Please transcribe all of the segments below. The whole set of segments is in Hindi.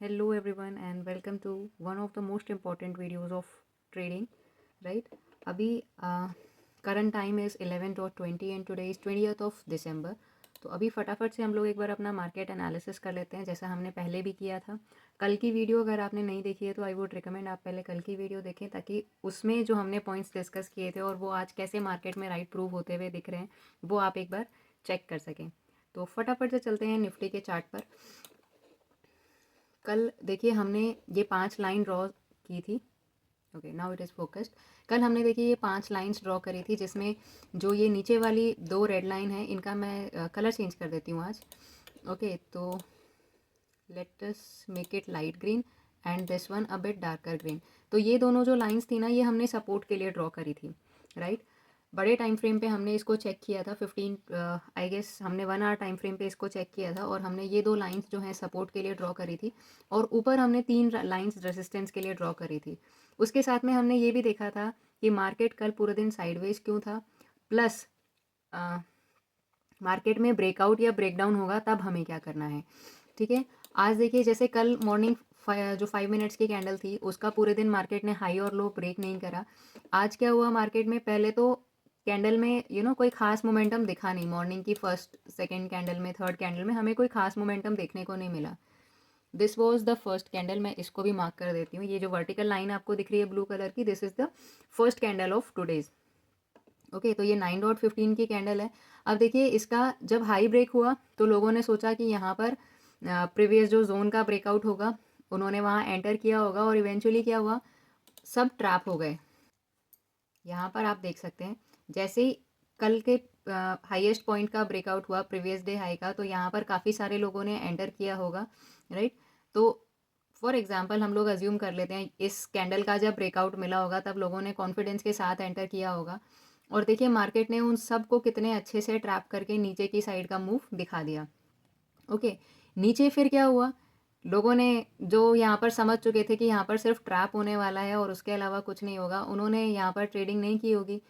Hello everyone and welcome to one of the most important videos of trading, right? अभी current time is 11:20 and today is 20th of December. तो अभी फटाफट से हम लोग एक बार अपना मार्केट एनालिसिस कर लेते हैं जैसा हमने पहले भी किया था। कल की वीडियो अगर आपने नहीं देखी है तो आई वुड रिकमेंड आप पहले कल की वीडियो देखें ताकि उसमें जो हमने पॉइंट्स डिस्कस किए थे और वो आज कैसे मार्केट में राइट प्रूव होते हुए दिख रहे हैं वो आप एक बार चेक कर सकें। तो फटाफट से चलते हैं निफ्टी के चार्ट पर। कल देखिए हमने ये 5 लाइन ड्रॉ की थी। Okay, now it is focused. कल हमने देखिए ये 5 लाइंस ड्रॉ करी थी जिसमें जो ये नीचे वाली 2 रेड लाइन है इनका मैं कलर चेंज कर देती हूँ आज। ओके, तो let us make it light green and this one a bit darker green. तो ये दोनों जो लाइंस थी ना ये हमने सपोर्ट के लिए ड्रॉ करी थी, राइट? बड़े टाइम फ्रेम पे हमने इसको चेक किया था 15 आई गेस हमने 1 आवर टाइम फ्रेम पे इसको चेक किया था और हमने ये 2 लाइंस जो हैं सपोर्ट के लिए ड्रॉ करी थी और ऊपर हमने 3 लाइंस रेजिस्टेंस के लिए ड्रॉ करी थी। उसके साथ में हमने ये भी देखा था कि मार्केट कल पूरे दिन साइडवेज क्यों था, प्लस मार्केट में ब्रेकआउट या ब्रेकडाउन होगा तब हमें क्या करना है। ठीक है, आज देखिए जैसे कल मॉर्निंग जो 5 मिनट्स की कैंडल थी उसका पूरे दिन मार्केट ने हाई और लो ब्रेक नहीं करा। आज क्या हुआ मार्केट में, पहले तो कैंडल में कोई खास मोमेंटम दिखा नहीं। मॉर्निंग की फर्स्ट सेकंड कैंडल में थर्ड कैंडल में हमें कोई खास मोमेंटम देखने को नहीं मिला। This was the first candle. मैं इसको भी मार्क कर देती हूँ। ये जो वर्टिकल लाइन आपको दिख रही है ब्लू कलर की, this is the first candle of today's. Okay, तो ये 9.15 की कैंडल है। अब देखिए इसका जब हाई ब्रेक हुआ तो लोगों ने सोचा कि यहाँ पर प्रीवियस जो जोन का ब्रेकआउट होगा उन्होंने वहाँ एंटर किया होगा और इवेंचुअली क्या हुआ, सब ट्रैप हो गए। यहाँ पर आप देख सकते हैं जैसे ही कल के हाईएस्ट पॉइंट का ब्रेकआउट हुआ प्रीवियस डे हाई का, तो यहाँ पर काफ़ी सारे लोगों ने एंटर किया होगा, राइट? तो फॉर एग्जांपल हम लोग अज्यूम कर लेते हैं इस कैंडल का जब ब्रेकआउट मिला होगा तब लोगों ने कॉन्फिडेंस के साथ एंटर किया होगा और देखिए मार्केट ने उन सब को कितने अच्छे से ट्रैप करके नीचे की साइड का मूव दिखा दिया। ओके, नीचे फिर क्या हुआ, लोगों ने जो यहाँ पर समझ चुके थे कि यहाँ पर सिर्फ ट्रैप होने वाला है और उसके अलावा कुछ नहीं होगा, उन्होंने यहाँ पर ट्रेडिंग नहीं की होगी।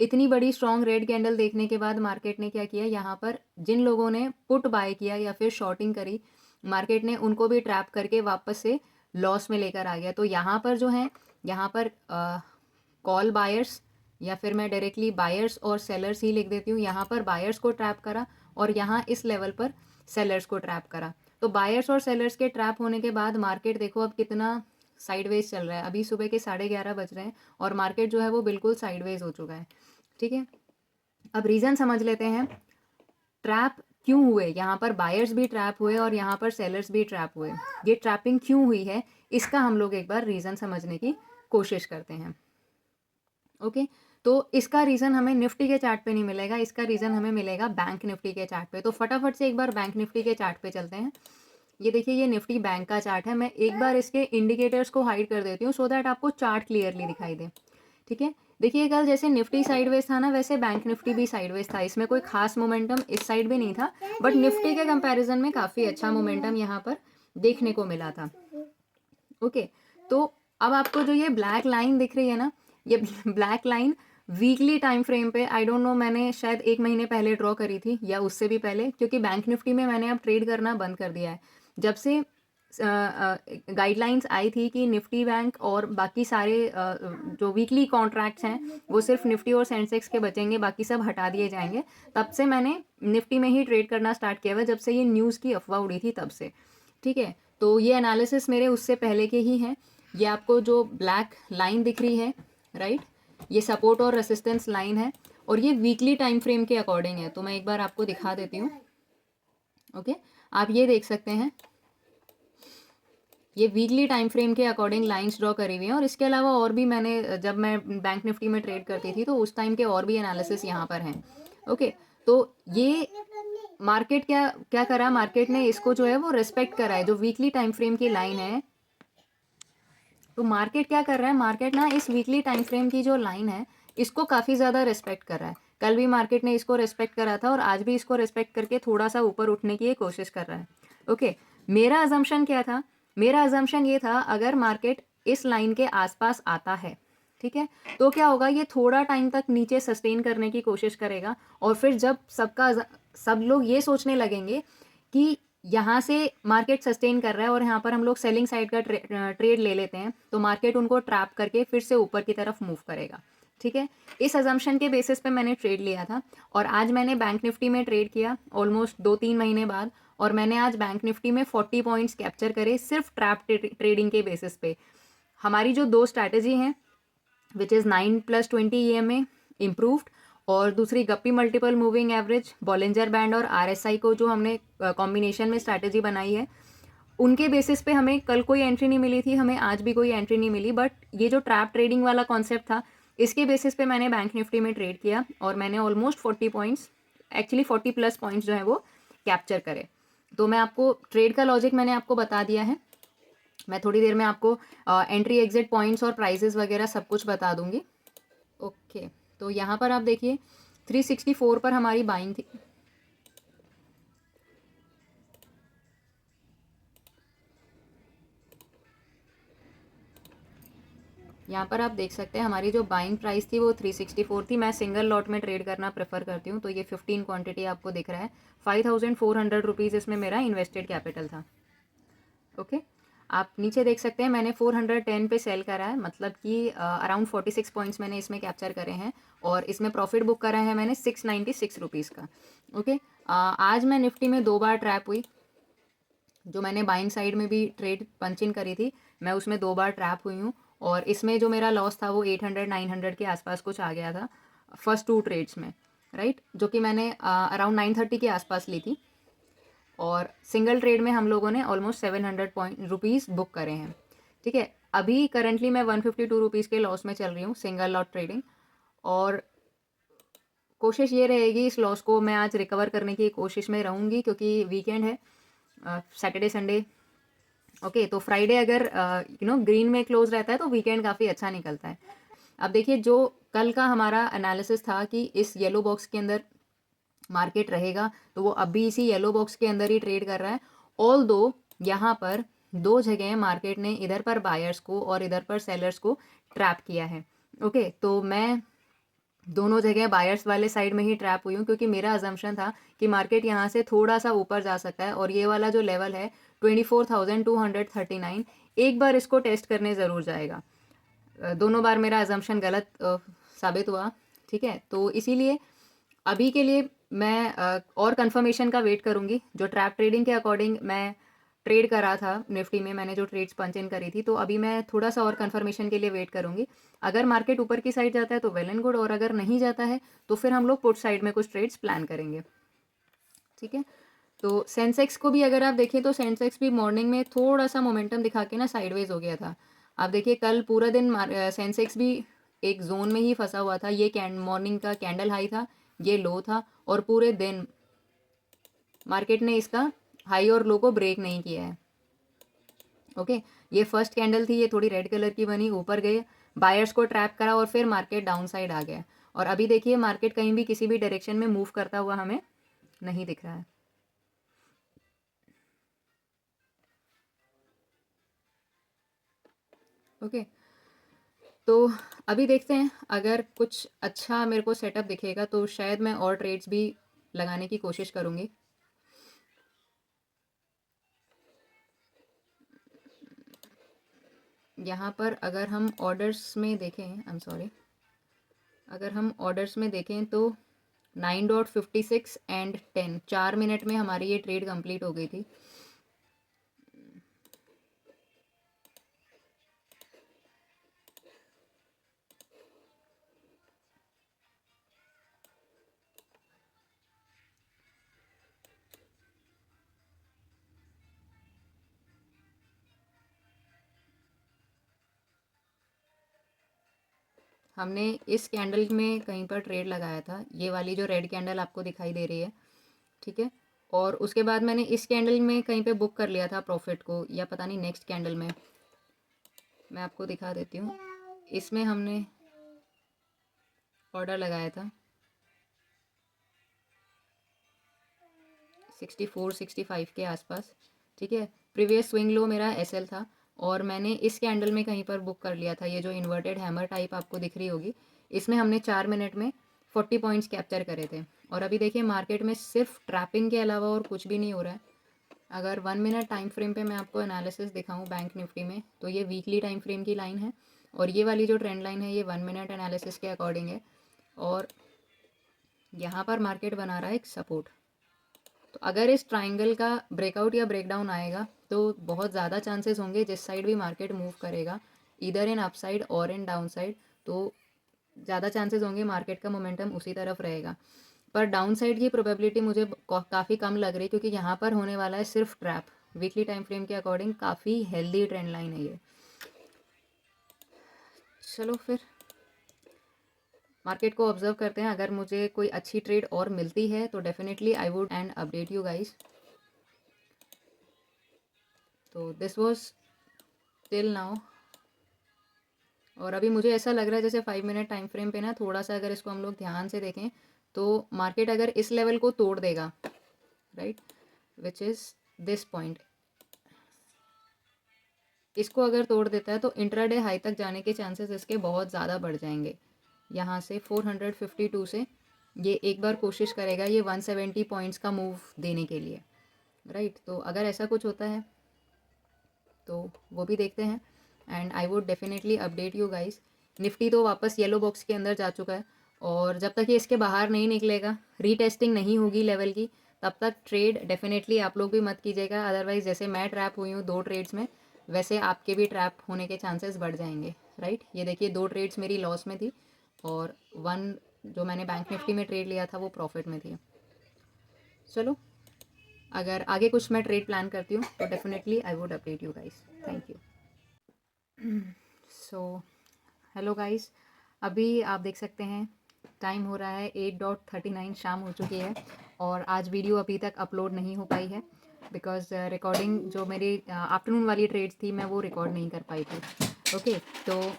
इतनी बड़ी स्ट्रॉन्ग रेड कैंडल देखने के बाद मार्केट ने क्या किया, यहाँ पर जिन लोगों ने पुट बाय किया या फिर शॉर्टिंग करी, मार्केट ने उनको भी ट्रैप करके वापस से लॉस में लेकर आ गया। तो यहाँ पर जो है, यहाँ पर कॉल बायर्स या फिर मैं डायरेक्टली बायर्स और सेलर्स ही लिख देती हूँ। यहाँ पर बायर्स को ट्रैप करा और यहाँ इस लेवल पर सेलर्स को ट्रैप करा। तो बायर्स और सेलर्स के ट्रैप होने के बाद मार्केट देखो अब कितना साइडवेज चल रहा है। अभी सुबह के 11:30 बज रहे हैं और मार्केट जो है वो बिल्कुल साइडवेज हो चुका है। ठीक है, अब रीज़न समझ लेते हैं ट्रैप क्यों हुए। यहाँ पर बायर्स भी ट्रैप हुए और यहाँ पर सेलर्स भी ट्रैप हुए। ये ट्रैपिंग क्यों हुई है इसका हम लोग एक बार रीज़न समझने की कोशिश करते हैं। ओके, तो इसका रीज़न हमें निफ्टी के चार्ट पे नहीं मिलेगा, इसका रीज़न हमें मिलेगा बैंक निफ्टी के चार्ट पे। तो फटाफट से एक बार बैंक निफ्टी के चार्ट पे चलते हैं। ये देखिए ये निफ्टी बैंक का चार्ट है। मैं एक बार इसके इंडिकेटर्स को हाइड कर देती हूँ सो दैट आपको चार्ट क्लियरली दिखाई दे। ठीक है, देखिए कल जैसे निफ्टी साइडवेज था ना, वैसे बैंक निफ्टी भी साइडवेज था। इसमें कोई खास मोमेंटम इस साइड भी नहीं था, बट निफ्टी के कंपैरिजन में काफ़ी अच्छा मोमेंटम यहाँ पर देखने को मिला था। ओके, तो अब आपको जो ये ब्लैक लाइन दिख रही है ना, ये black line weekly time frame पे आई डोंट नो, मैंने शायद 1 महीने पहले ड्रॉ करी थी या उससे भी पहले, क्योंकि बैंक निफ्टी में मैंने अब ट्रेड करना बंद कर दिया है। जब से गाइडलाइंस आई थी कि निफ्टी बैंक और बाकी सारे जो वीकली कॉन्ट्रैक्ट्स हैं वो सिर्फ निफ्टी और सेंसेक्स के बचेंगे, बाकी सब हटा दिए जाएंगे, तब से मैंने निफ्टी में ही ट्रेड करना स्टार्ट किया हुआ, जब से ये न्यूज़ की अफवाह उड़ी थी तब से। ठीक है, तो ये एनालिसिस मेरे उससे पहले के ही हैं। ये आपको जो ब्लैक लाइन दिख रही है, राइट, ये सपोर्ट और रेसिस्टेंस लाइन है और ये वीकली टाइम फ्रेम के अकॉर्डिंग है। तो मैं एक बार आपको दिखा देती हूँ। ओके, आप ये देख सकते हैं ये वीकली टाइम फ्रेम के अकॉर्डिंग लाइंस ड्रॉ करी हुई हैं और इसके अलावा और भी मैंने जब मैं बैंक निफ्टी में ट्रेड करती थी तो उस टाइम के और भी एनालिसिस यहाँ पर हैं। ओके, तो ये मार्केट क्या क्या करा, मार्केट ने इसको जो है वो रिस्पेक्ट करा है, जो वीकली टाइम फ्रेम की लाइन है। तो मार्केट क्या कर रहा है, मार्केट ना इस वीकली टाइम फ्रेम की जो लाइन है इसको काफ़ी ज़्यादा रिस्पेक्ट कर रहा है। कल भी मार्केट ने इसको रिस्पेक्ट करा था और आज भी इसको रिस्पेक्ट करके थोड़ा सा ऊपर उठने की कोशिश कर रहा है। ओके, मेरा अजम्पशन क्या था, मेरा अजम्पशन ये था अगर मार्केट इस लाइन के आसपास आता है, ठीक है, तो क्या होगा, ये थोड़ा टाइम तक नीचे सस्टेन करने की कोशिश करेगा और फिर जब सब लोग ये सोचने लगेंगे कि यहाँ से मार्केट सस्टेन कर रहा है और यहाँ पर हम लोग सेलिंग साइड का ट्रेड ले लेते हैं तो मार्केट उनको ट्रैप करके फिर से ऊपर की तरफ मूव करेगा। ठीक है, इस अजम्पशन के बेसिस पे मैंने ट्रेड लिया था और आज मैंने बैंक निफ्टी में ट्रेड किया ऑलमोस्ट 2-3 महीने बाद, और मैंने आज बैंक निफ्टी में 40 पॉइंट्स कैप्चर करे सिर्फ ट्रैप ट्रेडिंग के बेसिस पे। हमारी जो दो स्ट्रैटेजी हैं विच इज़ 9+20 EMA इम्प्रूव्ड, और दूसरी गप्पी multiple moving average, Bollinger band और RSI को जो हमने कॉम्बिनेशन में स्ट्रैटेजी बनाई है, उनके बेसिस पे हमें कल कोई एंट्री नहीं मिली थी, हमें आज भी कोई एंट्री नहीं मिली। बट ये जो ट्रैप ट्रेडिंग वाला कॉन्सेप्ट था, इसके बेसिस पे मैंने बैंक निफ्टी में ट्रेड किया और मैंने ऑलमोस्ट 40 पॉइंट्स, एक्चुअली 40+ पॉइंट्स जो है वो कैप्चर करे। तो मैं आपको ट्रेड का लॉजिक मैंने आपको बता दिया है। मैं थोड़ी देर में आपको एंट्री एग्जिट पॉइंट्स और प्राइजेस वगैरह सब कुछ बता दूंगी। ओके, तो यहाँ पर आप देखिए 364 पर हमारी बाइंग थी। यहाँ पर आप देख सकते हैं हमारी जो बाइंग प्राइस थी वो 364 थी। मैं सिंगल लॉट में ट्रेड करना प्रेफर करती हूँ, तो ये 15 क्वांटिटी आपको दिख रहा है। 5400 रुपीज़ इसमें मेरा इन्वेस्टेड कैपिटल था। ओके, आप नीचे देख सकते हैं मैंने 410 पे सेल करा है, मतलब कि अराउंड 46 पॉइंट्स मैंने इसमें कैप्चर करे हैं और इसमें प्रॉफिट बुक करा है मैंने 696 रुपीज़ का। ओके, आज मैं निफ्टी में 2 बार ट्रैप हुई। जो मैंने बाइंग साइड में भी ट्रेड पंच इन करी थी, मैं उसमें 2 बार ट्रैप हुई हूँ और इसमें जो मेरा लॉस था वो 800-900 के आसपास कुछ आ गया था फर्स्ट 2 ट्रेड्स में, राइट, जो कि मैंने अराउंड 930 के आसपास ली थी। और सिंगल ट्रेड में हम लोगों ने ऑलमोस्ट 700 रुपीज़ बुक करे हैं। ठीक है, अभी करंटली मैं 152 रुपीज़ के लॉस में चल रही हूँ सिंगल लॉट ट्रेडिंग, और कोशिश ये रहेगी इस लॉस को मैं आज रिकवर करने की कोशिश में रहूँगी, क्योंकि वीकेंड है, सैटरडे संडे। ओके, तो फ्राइडे अगर ग्रीन में क्लोज रहता है तो वीकेंड काफ़ी अच्छा निकलता है। अब देखिए, जो कल का हमारा एनालिसिस था कि इस येलो बॉक्स के अंदर मार्केट रहेगा, तो वो अभी इसी येलो बॉक्स के अंदर ही ट्रेड कर रहा है। ऑल दो यहाँ पर 2 जगह मार्केट ने इधर पर बायर्स को और इधर पर सेलर्स को ट्रैप किया है। ओके, तो मैं दोनों जगह बायर्स वाले साइड में ही ट्रैप हुई हूँ, क्योंकि मेरा अजम्पशन था कि मार्केट यहाँ से थोड़ा सा ऊपर जा सकता है और ये वाला जो लेवल है 24,239, एक बार इसको टेस्ट करने ज़रूर जाएगा। दोनों बार मेरा अजम्पशन गलत साबित हुआ। ठीक है, तो इसीलिए अभी के लिए मैं और कंफर्मेशन का वेट करूँगी। जो ट्रैप ट्रेडिंग के अकॉर्डिंग मैं ट्रेड करा था निफ्टी में, मैंने जो ट्रेड्स पंच इन करी थी, तो अभी मैं थोड़ा सा और कंफर्मेशन के लिए वेट करूँगी। अगर मार्केट ऊपर की साइड जाता है तो वेल एंड गुड, और अगर नहीं जाता है तो फिर हम लोग पुट साइड में कुछ ट्रेड्स प्लान करेंगे। ठीक है, तो सेंसेक्स को भी अगर आप देखें तो सेंसेक्स भी मॉर्निंग में थोड़ा सा मोमेंटम दिखा के ना साइडवेज हो गया था। आप देखिए कल पूरा दिन सेंसेक्स भी एक जोन में ही फंसा हुआ था। ये मॉर्निंग का कैंडल हाई था, ये लो था, और पूरे दिन मार्केट ने इसका हाई और लो को ब्रेक नहीं किया है। ओके, ये फर्स्ट कैंडल थी, ये थोड़ी रेड कलर की बनी, ऊपर गए, बायर्स को ट्रैप करा और फिर मार्केट डाउन साइड आ गया। और अभी देखिए मार्केट कहीं भी किसी भी डायरेक्शन में मूव करता हुआ हमें नहीं दिख रहा है। ओके, तो अभी देखते हैं, अगर कुछ अच्छा मेरे को सेटअप दिखेगा तो शायद मैं और ट्रेड्स भी लगाने की कोशिश करूँगी। यहाँ पर अगर हम ऑर्डर्स में देखें, आई एम सॉरी, अगर हम ऑर्डर्स में देखें तो 9.56 एंड 10, 4 मिनट में हमारी ये ट्रेड कंप्लीट हो गई थी। हमने इस कैंडल में कहीं पर ट्रेड लगाया था, ये वाली जो रेड कैंडल आपको दिखाई दे रही है। ठीक है, और उसके बाद मैंने इस कैंडल में कहीं पे बुक कर लिया था प्रॉफिट को, या पता नहीं नेक्स्ट कैंडल में, मैं आपको दिखा देती हूँ। इसमें हमने ऑर्डर लगाया था 64-65 के आसपास। ठीक है, प्रीवियस स्विंग लो मेरा SL था और मैंने इस कैंडल में कहीं पर बुक कर लिया था। ये जो इन्वर्टेड हैमर टाइप आपको दिख रही होगी, इसमें हमने 4 मिनट में 40 पॉइंट्स कैप्चर करे थे। और अभी देखिए मार्केट में सिर्फ ट्रैपिंग के अलावा और कुछ भी नहीं हो रहा है। अगर 1 मिनट टाइम फ्रेम पे मैं आपको एनालिसिस दिखाऊं बैंक निफ्टी में, तो ये वीकली टाइम फ्रेम की लाइन है और ये वाली जो ट्रेंड लाइन है ये 1 मिनट एनालिसिस के अकॉर्डिंग है और यहाँ पर मार्केट बना रहा है एक सपोर्ट। तो अगर इस ट्राइंगल का ब्रेकआउट या ब्रेकडाउन आएगा तो बहुत ज़्यादा चांसेस होंगे जिस साइड भी मार्केट मूव करेगा, इधर इन अपसाइड और इन डाउन साइड, तो ज़्यादा चांसेस होंगे मार्केट का मोमेंटम उसी तरफ रहेगा। पर डाउन साइड की प्रोबेबिलिटी मुझे काफ़ी कम लग रही है क्योंकि यहाँ पर होने वाला है सिर्फ ट्रैप। वीकली टाइम फ्रेम के अकॉर्डिंग काफ़ी हेल्दी ट्रेंड लाइन है ये। चलो फिर मार्केट को ऑब्जर्व करते हैं। अगर मुझे कोई अच्छी ट्रेड और मिलती है तो definitely I would and update you guys. तो दिस वाज टिल नाउ और अभी मुझे ऐसा लग रहा है जैसे 5 मिनट टाइम फ्रेम पे ना थोड़ा सा अगर इसको हम लोग ध्यान से देखें तो मार्केट अगर इस लेवल को तोड़ देगा, right, which is this point, इसको अगर तोड़ देता है तो इंट्राडे हाई तक जाने के चांसेस इसके बहुत ज़्यादा बढ़ जाएंगे। यहाँ से 452 से ये एक बार कोशिश करेगा ये 170 पॉइंट्स का मूव देने के लिए, राइट। तो अगर ऐसा कुछ होता है तो वो भी देखते हैं and I would definitely update you guys. Nifty तो वापस येलो बॉक्स के अंदर जा चुका है और जब तक ये इसके बाहर नहीं निकलेगा, रीटेस्टिंग नहीं होगी लेवल की, तब तक ट्रेड डेफिनेटली आप लोग भी मत कीजिएगा। अदरवाइज जैसे मैं ट्रैप हुई हूँ 2 ट्रेड्स में, वैसे आपके भी ट्रैप होने के चांसेस बढ़ जाएंगे, राइट। ये देखिए 2 ट्रेड्स मेरी लॉस में थी और 1 जो मैंने बैंक निफ्टी में ट्रेड लिया था वो प्रॉफिट में थी। चलो अगर आगे कुछ मैं ट्रेड प्लान करती हूँ तो definitely I would update you guys. Thank you. So hello guys, अभी आप देख सकते हैं टाइम हो रहा है 8:39, शाम हो चुकी है और आज वीडियो अभी तक अपलोड नहीं हो पाई है बिकॉज रिकॉर्डिंग जो मेरी आफ्टरनून वाली ट्रेड्स थी मैं वो रिकॉर्ड नहीं कर पाई थी। ओके, तो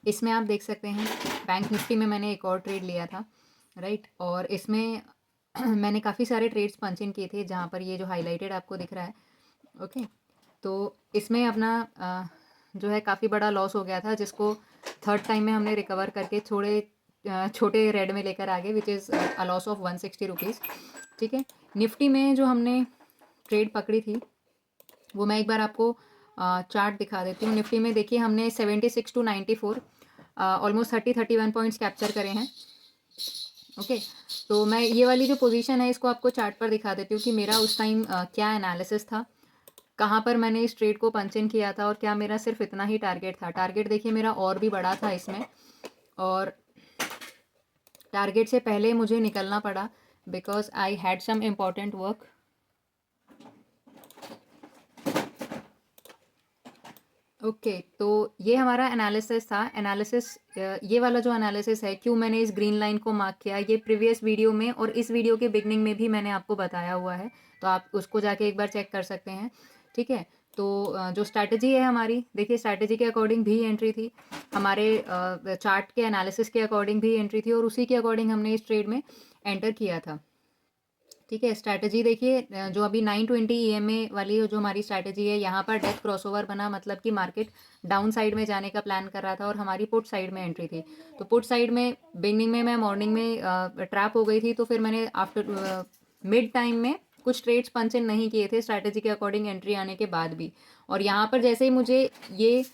इसमें आप देख सकते हैं बैंक निफ्टी में मैंने एक और ट्रेड लिया था, राइट। और इसमें मैंने काफ़ी सारे ट्रेड्स पंच इन किए थे जहाँ पर ये जो हाईलाइटेड आपको दिख रहा है, ओके। तो इसमें अपना जो है काफ़ी बड़ा लॉस हो गया था जिसको थर्ड टाइम में हमने रिकवर करके छोटे रेड में लेकर आ गए, which is a loss of 160 rupees, ठीक है। निफ्टी में जो हमने ट्रेड पकड़ी थी वो मैं एक बार आपको चार्ट दिखा देती हूँ। निफ्टी में देखिए हमने 76 to 94 ऑलमोस्ट 31 पॉइंट्स कैप्चर करे हैं, ओके। तो मैं ये वाली जो पोजीशन है इसको आपको चार्ट पर दिखा देती हूँ कि मेरा उस टाइम क्या एनालिसिस था, कहाँ पर मैंने इस ट्रेड को पंच इन किया था और क्या मेरा सिर्फ इतना ही टारगेट था। टारगेट देखिए मेरा और भी बड़ा था इसमें और टारगेट से पहले मुझे निकलना पड़ा because I had some important work. Okay, तो ये हमारा एनालिसिस था। एनालिसिस ये वाला जो एनालिसिस है, क्यों मैंने इस ग्रीन लाइन को मार्क किया, ये प्रीवियस वीडियो में और इस वीडियो के बिगनिंग में भी मैंने आपको बताया हुआ है, तो आप उसको जाके एक बार चेक कर सकते हैं, ठीक है। तो जो स्ट्रैटेजी है हमारी, देखिए स्ट्रैटेजी के अकॉर्डिंग भी एंट्री थी, हमारे चार्ट के एनालिसिस के अकॉर्डिंग भी एंट्री थी और उसी के अकॉर्डिंग हमने इस ट्रेड में एंटर किया था, ठीक है। स्ट्रैटेजी देखिए जो अभी 920 EMA वाली जो हमारी स्ट्रैटेजी है, यहाँ पर डेथ क्रॉसओवर बना, मतलब कि मार्केट डाउन साइड में जाने का प्लान कर रहा था और हमारी पुट साइड में एंट्री थी। तो पुट साइड में बिगनिंग में मैं मॉर्निंग में ट्रैप हो गई थी, तो फिर मैंने आफ्टर मिड टाइम में कुछ ट्रेड्स पंच इन नहीं किए थे स्ट्रैटेजी के अकॉर्डिंग एंट्री आने के बाद भी। और यहाँ पर जैसे ही मुझे ये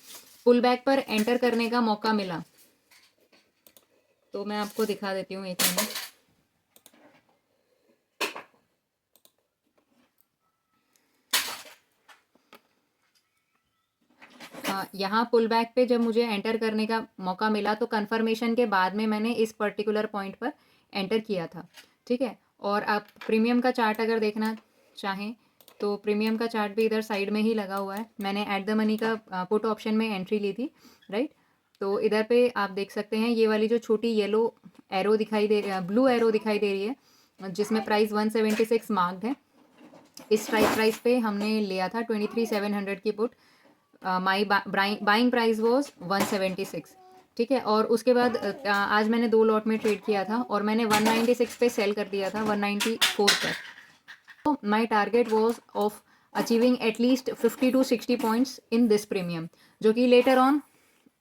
पुल बैक पर एंटर करने का मौका मिला, तो मैं आपको दिखा देती हूँ एक मिनट। यहाँ पुल बैक पे जब मुझे एंटर करने का मौका मिला तो कंफर्मेशन के बाद में मैंने इस पर्टिकुलर पॉइंट पर एंटर किया था, ठीक है। और आप प्रीमियम का चार्ट अगर देखना चाहें तो प्रीमियम का चार्ट भी इधर साइड में ही लगा हुआ है। मैंने एट द मनी का पुट ऑप्शन में एंट्री ली थी, राइट। तो इधर पे आप देख सकते हैं ये वाली जो छोटी येलो एरो दिखाई दे रही है, ब्लू एरो दिखाई दे रही है, जिसमें प्राइस 176 मार्क्ड है। इस स्ट्राइक प्राइस पे हमने लिया था 23,700 की put. My buying price was 176, ठीक है। और उसके बाद आज मैंने 2 लॉट में ट्रेड किया था और मैंने 196 पे सेल कर दिया था 194 पर। तो my target was of achieving at least 50 to 60 points in this premium, जो कि लेटर ऑन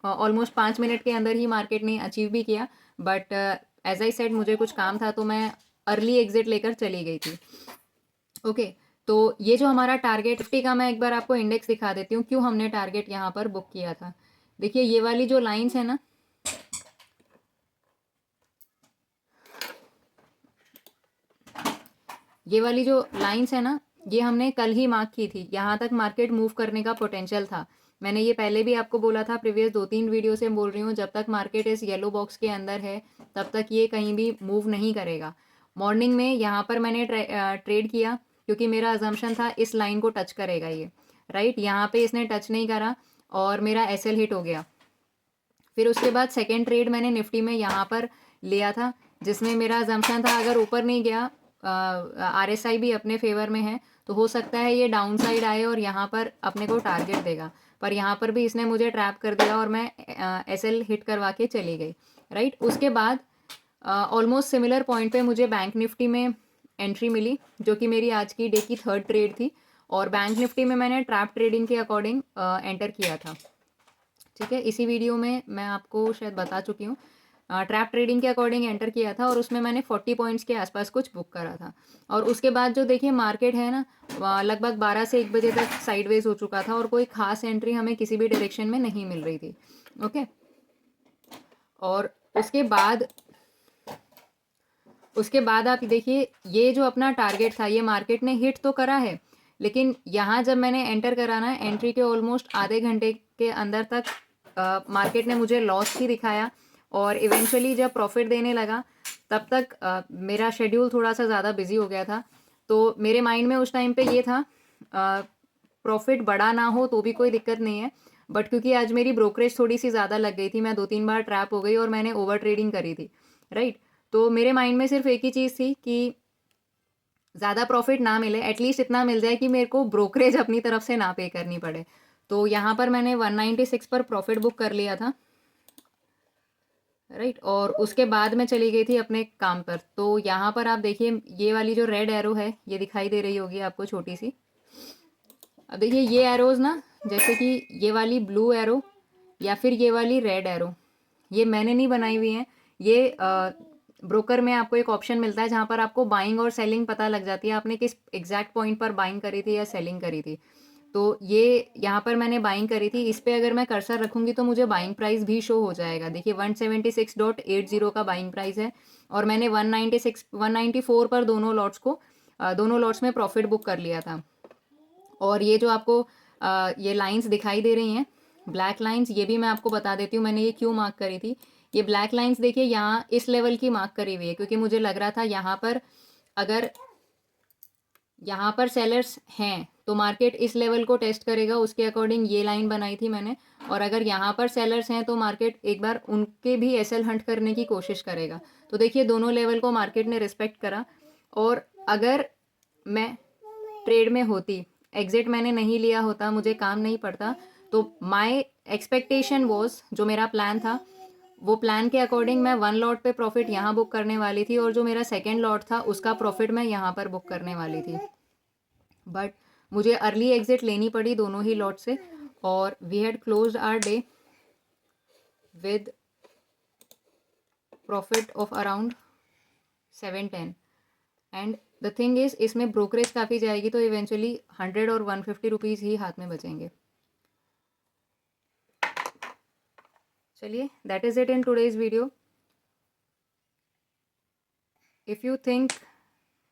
ऑलमोस्ट 5 मिनट के अंदर ही मार्केट ने अचीव भी किया। बट एज आई सेड मुझे कुछ काम था तो मैं अर्ली एग्जिट लेकर चली गई थी, ओके। तो ये जो हमारा टारगेट 50 का, मैं एक बार आपको इंडेक्स दिखा देती हूँ क्यों हमने टारगेट यहाँ पर बुक किया था। देखिए ये वाली जो लाइंस है ना, ये वाली जो लाइंस है ना, ये हमने कल ही मार्क की थी। यहाँ तक मार्केट मूव करने का पोटेंशियल था। मैंने ये पहले भी आपको बोला था, प्रीवियस 2-3 वीडियो से बोल रही हूँ, जब तक मार्केट इस येलो बॉक्स के अंदर है तब तक ये कहीं भी मूव नहीं करेगा। मॉर्निंग में यहाँ पर मैंने ट्रेड किया क्योंकि मेरा अजम्पशन था इस लाइन को टच करेगा ये, राइट। यहाँ पे इसने टच नहीं करा और मेरा एसएल हिट हो गया। फिर उसके बाद सेकेंड ट्रेड मैंने निफ्टी में यहाँ पर लिया था, जिसमें मेरा अजम्पशन था अगर ऊपर नहीं गया, आरएसआई भी अपने फेवर में है, तो हो सकता है ये डाउन साइड आए और यहाँ पर अपने को टारगेट देगा। पर यहाँ पर भी इसने मुझे ट्रैप कर दिया और मैं एसएल हिट करवा के चली गई, राइट। उसके बाद ऑलमोस्ट सिमिलर पॉइंट पे मुझे बैंक निफ्टी में एंट्री मिली, जो कि मेरी आज की डे की थर्ड ट्रेड थी। और बैंक निफ्टी में मैंने ट्रैप ट्रेडिंग के अकॉर्डिंग एंटर किया था, ठीक है। इसी वीडियो में मैं आपको शायद बता चुकी हूँ। ट्रैप ट्रेडिंग के अकॉर्डिंग एंटर किया था और उसमें मैंने 40 पॉइंट्स के आसपास कुछ बुक करा था। और उसके बाद जो देखिए मार्केट है ना, लगभग 12 से 1 बजे तक साइडवेज हो चुका था और कोई खास एंट्री हमें किसी भी डायरेक्शन में नहीं मिल रही थी, ओके। और उसके बाद आप देखिए ये जो अपना टारगेट था ये मार्केट ने हिट तो करा है, लेकिन यहाँ जब मैंने एंटर करा ना, एंट्री के ऑलमोस्ट आधे घंटे के अंदर तक मार्केट ने मुझे लॉस ही दिखाया। और इवेंचुअली जब प्रॉफिट देने लगा तब तक मेरा शेड्यूल थोड़ा सा ज़्यादा बिजी हो गया था। तो मेरे माइंड में उस टाइम पे ये था, प्रॉफिट बड़ा ना हो तो भी कोई दिक्कत नहीं है, बट क्योंकि आज मेरी ब्रोकरेज थोड़ी सी ज़्यादा लग गई थी, मैं 2-3 बार ट्रैप हो गई और मैंने ओवर ट्रेडिंग करी थी, राइट। तो मेरे माइंड में सिर्फ एक ही चीज़ थी कि ज़्यादा प्रॉफिट ना मिले, एटलीस्ट इतना मिल जाए कि मेरे को ब्रोकरेज अपनी तरफ से ना पे करनी पड़े। तो यहाँ पर मैंने 196 पर प्रॉफिट बुक कर लिया था, राइट। और उसके बाद मैं चली गई थी अपने काम पर। तो यहाँ पर आप देखिए ये वाली जो रेड एरो है ये दिखाई दे रही होगी आपको छोटी सी। अब देखिए ये एरोज ना, जैसे कि ये वाली ब्लू एरो या फिर ये वाली रेड एरो, ये मैंने नहीं बनाई हुई है। ये ब्रोकर में आपको एक ऑप्शन मिलता है जहाँ पर आपको बाइंग और सेलिंग पता लग जाती है, आपने किस एग्जैक्ट पॉइंट पर बाइंग करी थी या सेलिंग करी थी। तो ये यहाँ पर मैंने बाइंग करी थी, इस पर अगर मैं कर्सर रखूँगी तो मुझे बाइंग प्राइस भी शो हो जाएगा। देखिए 176.80 का बाइंग प्राइस है और मैंने 194 पर दोनों लॉट्स में प्रॉफिट बुक कर लिया था। और ये जो आपको ये लाइंस दिखाई दे रही हैं, ब्लैक लाइंस, ये भी मैं आपको बता देती हूँ मैंने ये क्यों मार्क करी थी। ये ब्लैक लाइंस देखिए यहाँ इस लेवल की मार्क करी हुई है, क्योंकि मुझे लग रहा था यहाँ पर अगर यहाँ पर सेलर्स हैं तो मार्केट इस लेवल को टेस्ट करेगा, उसके अकॉर्डिंग ये लाइन बनाई थी मैंने। और अगर यहाँ पर सेलर्स हैं तो मार्केट एक बार उनके भी एसएल हंट करने की कोशिश करेगा। तो देखिए दोनों लेवल को मार्केट ने रिस्पेक्ट करा। और अगर मैं ट्रेड में होती, एग्जिट मैंने नहीं लिया होता, मुझे काम नहीं पड़ता, तो माय एक्सपेक्टेशन वॉज, जो मेरा प्लान था वो प्लान के अकॉर्डिंग मैं 1 लॉट पे प्रॉफिट यहाँ बुक करने वाली थी और जो मेरा सेकेंड लॉट था उसका प्रॉफिट मैं यहाँ पर बुक करने वाली थी। बट मुझे अर्ली एग्जिट लेनी पड़ी दोनों ही लॉट से और we had closed our day with profit of around 710। And the thing is इसमें ब्रोकरेज काफ़ी जाएगी, तो इवेंचुअली 100 और 150 रुपीज़ ही हाथ में बचेंगे। चलिए, that is it in today's video. If you think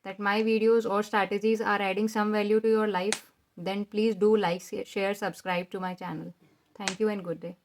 that my videos or strategies are adding some value to your life, then please do like, share, subscribe to my channel. Thank you and good day.